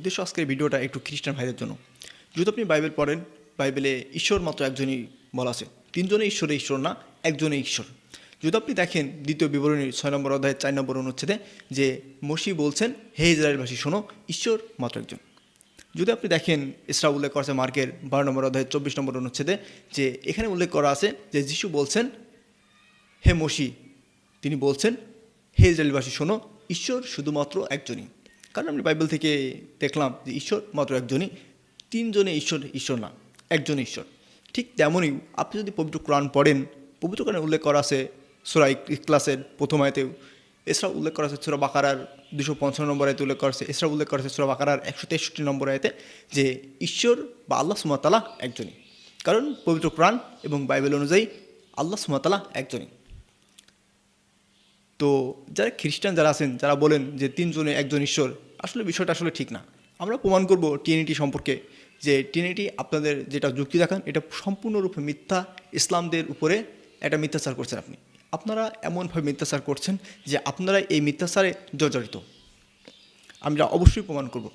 উদ্দেশ্য আজকের ভিডিওটা একটু খ্রিস্টান ভাইদের জন্য। যদি আপনি বাইবেল পড়েন, বাইবেলে ঈশ্বর মাত্র একজনই বলা আছে, তিনজনে ঈশ্বরে ঈশ্বর না, একজনই ঈশ্বর। যদি আপনি দেখেন দ্বিতীয় বিবরণীর 6 নম্বর অধ্যায়ের 4 নম্বর অনুচ্ছেদে যে মসীহ বলছেন, হে ইসরায়েলবাসী শোনো, ঈশ্বর মাত্র একজন। যদি আপনি দেখেন ইসরা উল্লেখ করা আছে মার্কের 12 নম্বর অধ্যায়ের 24 নম্বর অনুচ্ছেদে, যে এখানে উল্লেখ করা আছে যে যিশু বলছেন, হে মসীহ, তিনি বলছেন, হে ইসরায়েলবাসী শোনো, ঈশ্বর শুধুমাত্র একজনই। কারণ আমি বাইবেল থেকে দেখলাম যে ঈশ্বর মাত্র একজনই, তিনজনে ঈশ্বর ঈশ্বর না, একজনই ঈশ্বর। ঠিক তেমনই আপনি যদি পবিত্র কোরআন পড়েন, পবিত্র কোরআনে উল্লেখ করা আছে সূরা ইখলাসের প্রথম আয়াতেও, এছাড়া উল্লেখ করা আছে সূরা বাকারার 255 নম্বর আয়াতে উল্লেখ করা আছে, এছাড়া উল্লেখ করা আছে সূরা বাকারার 163 নম্বর আয়াতে যে ঈশ্বর বা আল্লাহ সুবহানাহু ওয়া তাআলা একজনই। কারণ পবিত্র কোরআন এবং বাইবেল অনুযায়ী আল্লাহ সুবহানাহু ওয়া তাআলা একজনই। তো যারা খ্রিস্টান যারা আছেন, যারা বলেন যে তিনজনে একজন ঈশ্বর, আসলে বিষয়টা আসলে ঠিক না। আমরা প্রমাণ করব ট্রিনিটি সম্পর্কে, যে ট্রিনিটি আপনাদের যেটা যুক্তি দেখান এটা সম্পূর্ণরূপে মিথ্যা। ইসলামদের উপরে একটা মিথ্যাচার করছেন আপনি। আপনারা এমনভাবে মিথ্যাচার করছেন যে আপনারা এই মিথ্যাচারে জর্জরিত। আমরা অবশ্যই প্রমাণ করব।